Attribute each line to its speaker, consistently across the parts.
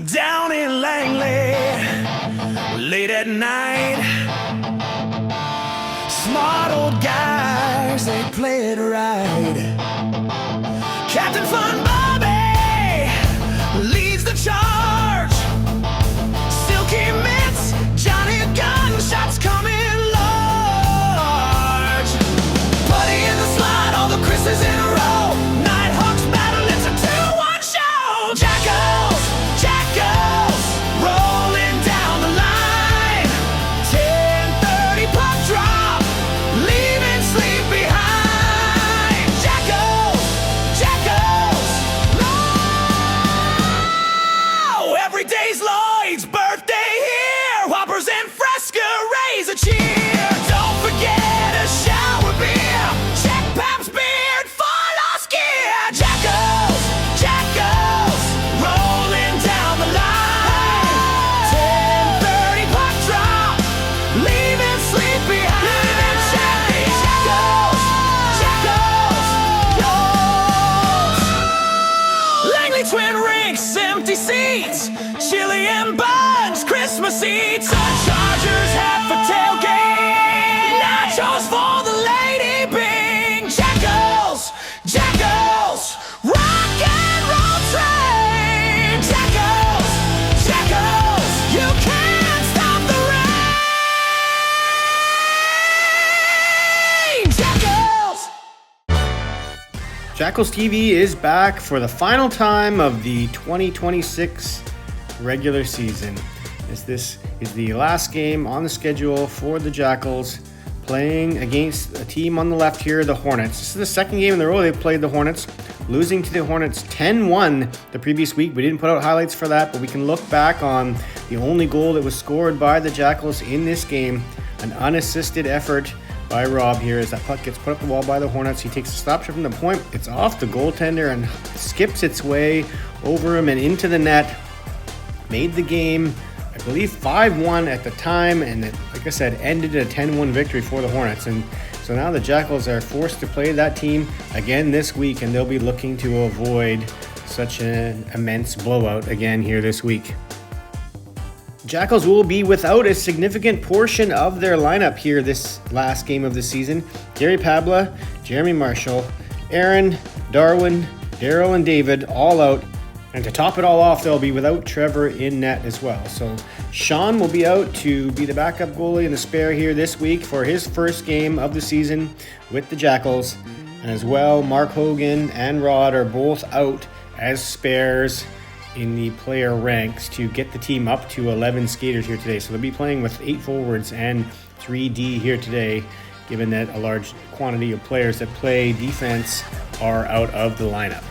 Speaker 1: down in Langley, late at night. Smart old guys, they play it right. Captain Fun Bobby leads the charge. Silky mitts, Johnny gunshots coming large. Buddy in the slide, all the Chris's in a row. Nighthawks battle, it's a 2-1 show. Jackals, Jackals, rolling down the line. 10:30 puck drop, leaving sleep behind. Jackals, Jackals, no! Every day's Lloyd's birthday here. Whoppers and Fresca raise a cheer. Don't forget a shower beer. Check Pap's beard for lost gear. Jackals, Jackals, rolling down the line. 10:30 puck drop, leaving sleep behind. Jackals, Jackals, Jackals. Langley Twin Rinks, empty seats. Chili and buns, Christmas eats. A Chargers hat for tailgate. Nachos for the lady bing. Jackals, Jackals, rock and roll train. Jackals, Jackals, you can't stop the rain. Jackals.
Speaker 2: Jackals TV is back for the final time of the 2026 regular season, as this is the last game on the schedule for the Jackals, playing against a team on the left here, the Hornets. This is the second game in a row they've played the Hornets, losing to the Hornets 10-1 the previous week. We didn't put out highlights for that, but we can look back on the only goal that was scored by the Jackals in this game, an unassisted effort by Rob here as that puck gets put up the wall by the Hornets. He takes a stop shot from the point. It's off the goaltender and skips its way over him and into the net. Made the game, I believe, 5-1 at the time, and it, like I said, ended a 10-1 victory for the Hornets. And so now the Jackals are forced to play that team again this week, and they'll be looking to avoid such an immense blowout again here this week. Jackals will be without a significant portion of their lineup here this last game of the season. Gary Pabla, Jeremy Marshall, Aaron, Darwin, Daryl, and David all out. And to top it all off, they'll be without Trevor in net as well. So Sean will be out to be the backup goalie in the spare here this week for his first game of the season with the Jackals. And as well, Mark Hogan and Rod are both out as spares in the player ranks to get the team up to 11 skaters here today. So they'll be playing with 8 forwards and 3D here today, given that a large quantity of players that play defense are out of the lineup.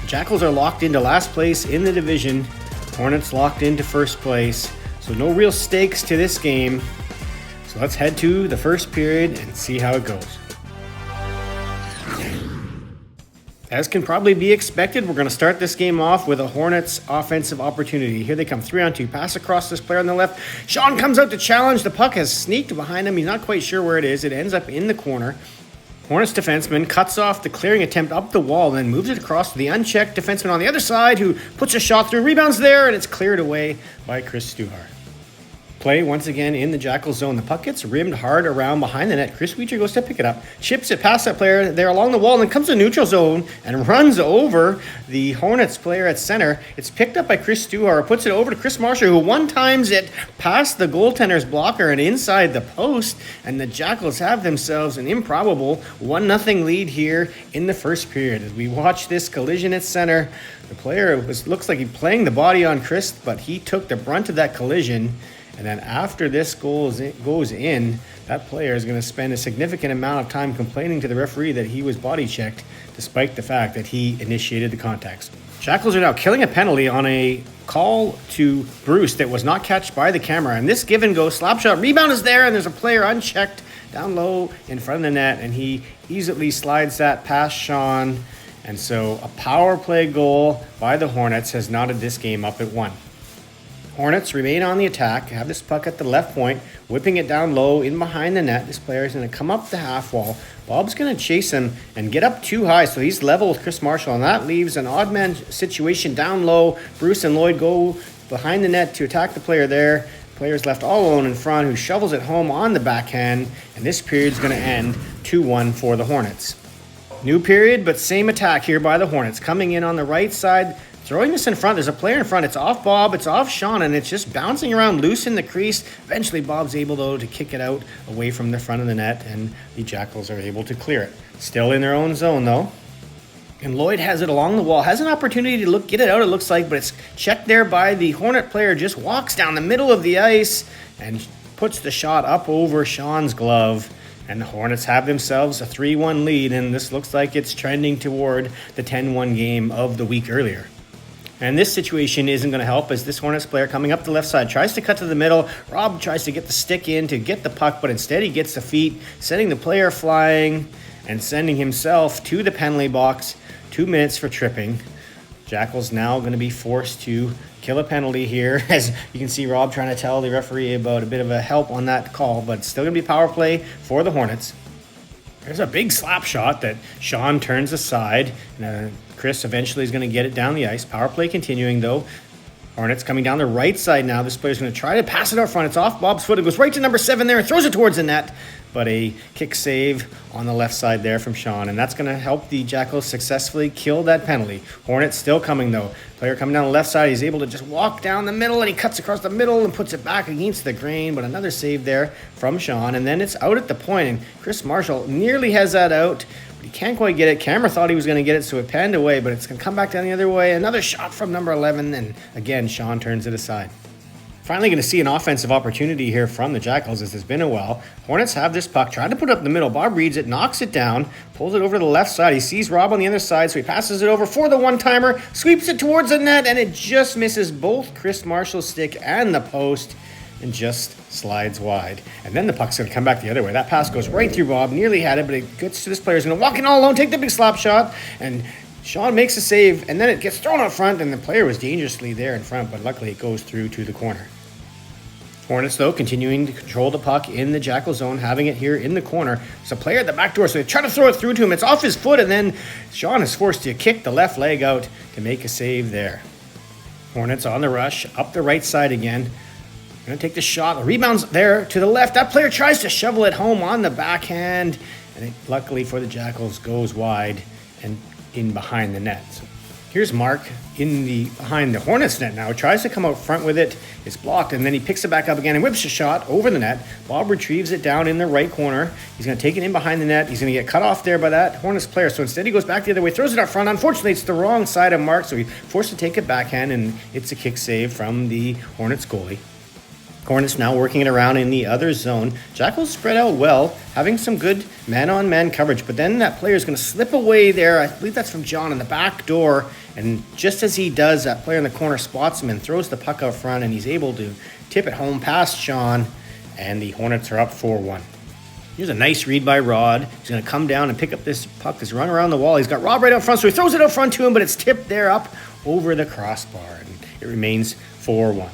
Speaker 2: Jackals are locked into last place in the division. Hornets locked into first place. So no real stakes to this game. So let's head to the first period and see how it goes. As can probably be expected, we're going to start this game off with a Hornets offensive opportunity. Here they come, 3-on-2. Pass across this player on the left. Sean comes out to challenge. The puck has sneaked behind him. He's not quite sure where it is. It ends up in the corner. Hornets defenseman cuts off the clearing attempt up the wall, then moves it across to the unchecked defenseman on the other side, who puts a shot through, rebounds there, and it's cleared away by Chris Stuhar. Play once again in the Jackal zone. The puck gets rimmed hard around behind the net. Chris Weecher goes to pick it up, chips it past that player there along the wall, and then comes to neutral zone and runs over the Hornets player at center. It's picked up by Chris Stuhar, puts it over to Chris Marshall, who one-times it past the goaltender's blocker and inside the post, and the Jackals have themselves an improbable 1-0 lead here in the first period. As we watch this collision at center, the player looks like he's playing the body on Chris, but he took the brunt of that collision. And then after this goes in, that player is going to spend a significant amount of time complaining to the referee that he was body checked, despite the fact that he initiated the contacts. Jackals are now killing a penalty on a call to Bruce that was not catched by the camera. And this give and go slap shot rebound is there, and there's a player unchecked down low in front of the net, and he easily slides that past Sean. And so a power play goal by the Hornets has knotted this game up at 1. Hornets remain on the attack, have this puck at the left point, whipping it down low in behind the net. This player is going to come up the half wall. Bob's going to chase him and get up too high, so he's level with Chris Marshall, and that leaves an odd man situation down low. Bruce and Lloyd go behind the net to attack the player there. Player's left all alone in front, who shovels it home on the backhand, and this period's going to end 2-1 for the Hornets. New period, but same attack here by the Hornets. Coming in on the right side, throwing this in front. There's a player in front. It's off Bob, it's off Sean, and it's just bouncing around loose in the crease. Eventually, Bob's able, though, to kick it out away from the front of the net, and the Jackals are able to clear it. Still in their own zone, though. And Lloyd has it along the wall. Has an opportunity to get it out, it looks like, but it's checked there by the Hornet player. Just walks down the middle of the ice and puts the shot up over Sean's glove. And the Hornets have themselves a 3-1 lead, and this looks like it's trending toward the 10-1 game of the week earlier. And this situation isn't going to help, as this Hornets player coming up the left side tries to cut to the middle. Rob tries to get the stick in to get the puck, but instead he gets the feet, sending the player flying and sending himself to the penalty box. 2 minutes for tripping. Jackals now going to be forced to kill a penalty here, as you can see Rob trying to tell the referee about a bit of a help on that call, but it's still going to be power play for the Hornets. There's a big slap shot that Sean turns aside, and Chris eventually is going to get it down the ice. Power play continuing, though. Hornets coming down the right side now. This player's going to try to pass it out front. It's off Bob's foot. It goes right to number 7 there and throws it towards the net. But a kick save on the left side there from Sean. And that's going to help the Jackals successfully kill that penalty. Hornets still coming, though. Player coming down the left side. He's able to just walk down the middle, and he cuts across the middle and puts it back against the grain. But another save there from Sean. And then it's out at the point, and Chris Marshall nearly has that out. But he can't quite get it. Camera thought he was going to get it, so it panned away. But it's going to come back down the other way. Another shot from number 11. And again, Sean turns it aside. Finally going to see an offensive opportunity here from the Jackals, as there's been a while. Hornets have this puck, trying to put it up the middle. Bob reads it, knocks it down, pulls it over to the left side. He sees Rob on the other side, so he passes it over for the one-timer, sweeps it towards the net, and it just misses both Chris Marshall's stick and the post, and just slides wide. And then the puck's going to come back the other way. That pass goes right through Bob, nearly had it, but it gets to this player. He's going to walk in all alone, take the big slap shot, and Sean makes a save, and then it gets thrown out front, and the player was dangerously there in front, but luckily it goes through to the corner. Hornets, though, continuing to control the puck in the Jackal zone, having it here in the corner. There's a player at the back door, so they try to throw it through to him. It's off his foot, and then Sean is forced to kick the left leg out to make a save there. Hornets on the rush, up the right side again. Going to take the shot. The rebound's there to the left. That player tries to shovel it home on the backhand, and it, luckily for the Jackals, goes wide and in behind the net. So here's Mark behind the Hornets net now. Tries to come out front with it. It's blocked, and then he picks it back up again and whips a shot over the net. Bob retrieves it down in the right corner. He's going to take it in behind the net. He's going to get cut off there by that Hornets player. So instead he goes back the other way, throws it up front. Unfortunately, it's the wrong side of Mark, so he's forced to take it backhand, and it's a kick save from the Hornets goalie. Hornets now working it around in the other zone. Jackals spread out well, having some good man-on-man coverage, but then that player is going to slip away there. I believe that's from John in the back door, and just as he does, that player in the corner spots him and throws the puck out front, and he's able to tip it home past Sean, and the Hornets are up 4-1. Here's a nice read by Rod. He's going to come down and pick up this puck that's run around the wall. He's got Rob right out front, so he throws it out front to him, but it's tipped there up over the crossbar, and it remains 4-1.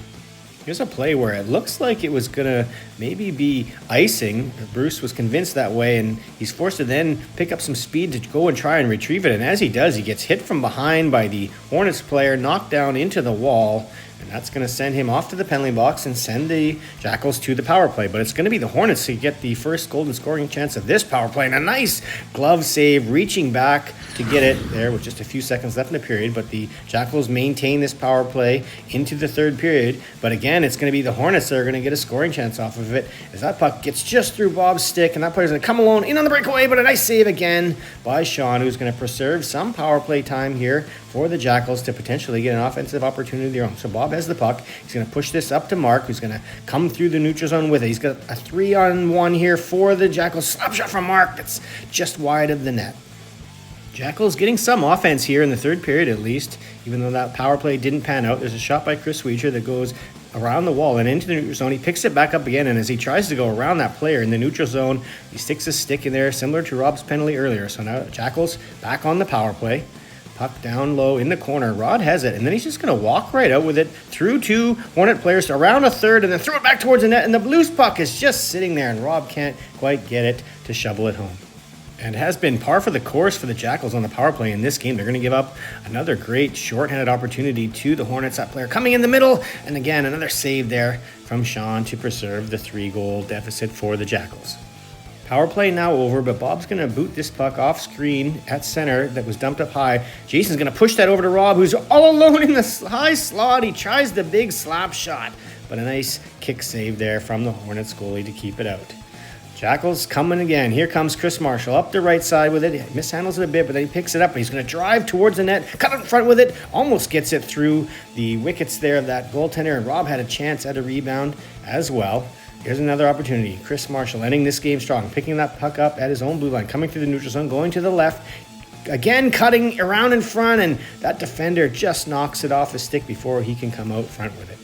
Speaker 2: Here's a play where it looks like it was going to maybe be icing. Bruce was convinced that way, and he's forced to then pick up some speed to go and try and retrieve it. And as he does, he gets hit from behind by the Hornets player, knocked down into the wall, and that's going to send him off to the penalty box and send the Jackals to the power play. But it's going to be the Hornets who get the first golden scoring chance of this power play. And a nice glove save, reaching back to get it there with just a few seconds left in the period. But the Jackals maintain this power play into the third period. But again, it's going to be the Hornets that are going to get a scoring chance off of it, as that puck gets just through Bob's stick, and that player's going to come alone in on the breakaway. But a nice save again by Sean, who's going to preserve some power play time here for the Jackals to potentially get an offensive opportunity of their own. So Bob has the puck. He's going to push this up to Mark, who's going to come through the neutral zone with it. He's got a 3-on-1 here for the Jackals. Slap shot from Mark that's just wide of the net. Jackals getting some offense here in the third period at least, even though that power play didn't pan out. There's a shot by Chris Weecher that goes around the wall and into the neutral zone. He picks it back up again, and as he tries to go around that player in the neutral zone, he sticks his stick in there, similar to Rob's penalty earlier. So now Jackals back on the power play. Puck down low in the corner. Rod has it, and then he's just going to walk right out with it through two Hornet players around a third, and then throw it back towards the net, and the loose puck is just sitting there, and Rob can't quite get it to shovel it home. And it has been par for the course for the Jackals on the power play in this game. They're going to give up another great shorthanded opportunity to the Hornets. That player coming in the middle, and again, another save there from Sean to preserve the 3-goal deficit for the Jackals. Power play now over, but Bob's going to boot this puck off screen at center that was dumped up high. Jason's going to push that over to Rob, who's all alone in the high slot. He tries the big slap shot, but a nice kick save there from the Hornets goalie to keep it out. Jackals coming again. Here comes Chris Marshall up the right side with it. He mishandles it a bit, but then he picks it up. He's going to drive towards the net, cut in front with it, almost gets it through the wickets there of that goaltender, and Rob had a chance at a rebound as well. Here's another opportunity. Chris Marshall ending this game strong, picking that puck up at his own blue line, coming through the neutral zone, going to the left, again cutting around in front, and that defender just knocks it off his stick before he can come out front with it.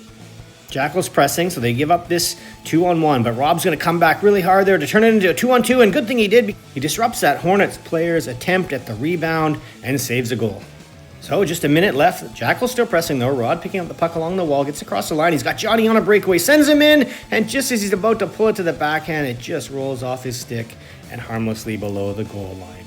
Speaker 2: Jackals pressing, so they give up this 2-on-1, but Rob's going to come back really hard there to turn it into a 2-on-2, and good thing he did. He disrupts that Hornets player's attempt at the rebound and saves a goal. So just a minute left. Jackals still pressing though. Rod picking up the puck along the wall, gets across the line. He's got Johnny on a breakaway, sends him in, and just as he's about to pull it to the backhand, it just rolls off his stick and harmlessly below the goal line.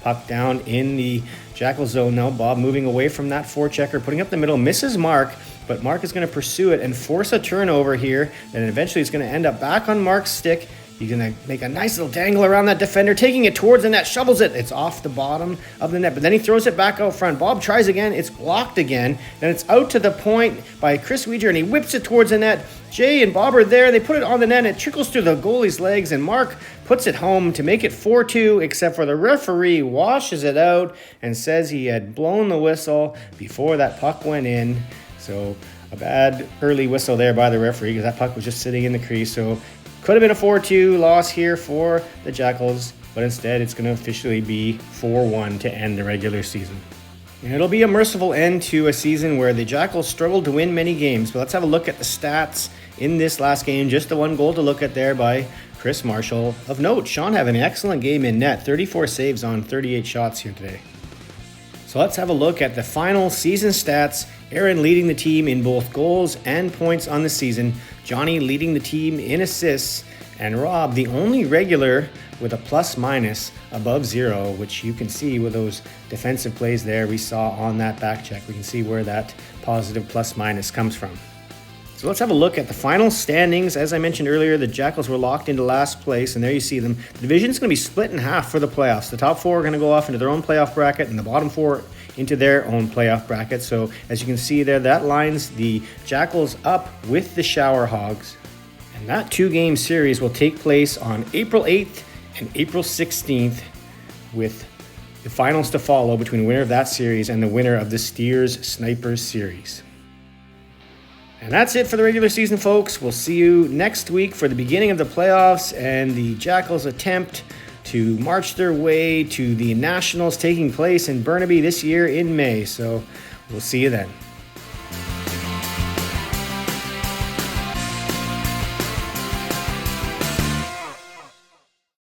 Speaker 2: Puck down in the Jackal zone now. Bob moving away from that forechecker, putting up the middle, misses Mark, but Mark is going to pursue it and force a turnover here, and eventually it's going to end up back on Mark's stick. He's going to make a nice little dangle around that defender, taking it towards the net, shovels it. It's off the bottom of the net, but then he throws it back out front. Bob tries again. It's blocked again. Then it's out to the point by Chris Weeger, and he whips it towards the net. Jay and Bob are there. They put it on the net, and it trickles through the goalie's legs, and Mark puts it home to make it 4-2, except for the referee washes it out and says he had blown the whistle before that puck went in. So a bad early whistle there by the referee because that puck was just sitting in the crease. So could have been a 4-2 loss here for the Jackals, but instead it's going to officially be 4-1 to end the regular season. And it'll be a merciful end to a season where the Jackals struggled to win many games. But let's have a look at the stats in this last game. Just the one goal to look at there by Chris Marshall. Of note, Sean having an excellent game in net, 34 saves on 38 shots here today. So let's have a look at the final season stats. Aaron leading the team in both goals and points on the season. Johnny leading the team in assists. And Rob, the only regular with a plus-minus above 0, which you can see with those defensive plays there we saw on that back check. We can see where that positive plus-minus comes from. So let's have a look at the final standings. As I mentioned earlier, the Jackals were locked into last place, and there you see them. The division's going to be split in half for the playoffs. The top 4 are going to go off into their own playoff bracket, and the bottom 4 into their own playoff bracket. So as you can see there, that lines the Jackals up with the Shower Hogs. And that 2-game series will take place on April 8th and April 16th, with the finals to follow between the winner of that series and the winner of the Steers Snipers series. And that's it for the regular season, folks. We'll see you next week for the beginning of the playoffs and the Jackals' attempt to march their way to the Nationals taking place in Burnaby this year in May. So we'll see you then.